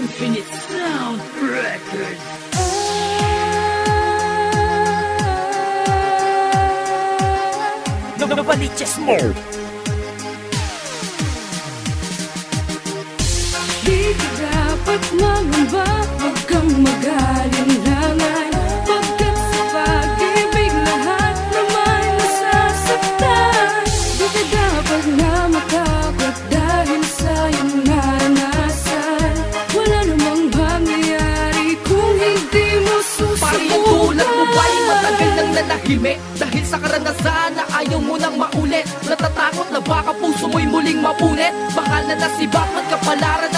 Infinite Sound Records. Novaliches mo. Di ka dapat mangamba, huwag kang mag-alinlangan, pagkat sa pag-ibig lahat naman nasasaktan. Di ka dapat na matakot dahil sa iyong naranasan. Wala namang mangyayari kung hindi mo susubukan. Parang tulad mo ba'y matagal nang nanahimik dahil sa karanasan na ayaw mo nang maulit? Natatakot na baka puso mo'y muling mapunit? Bakal na nasibak, magkapalaran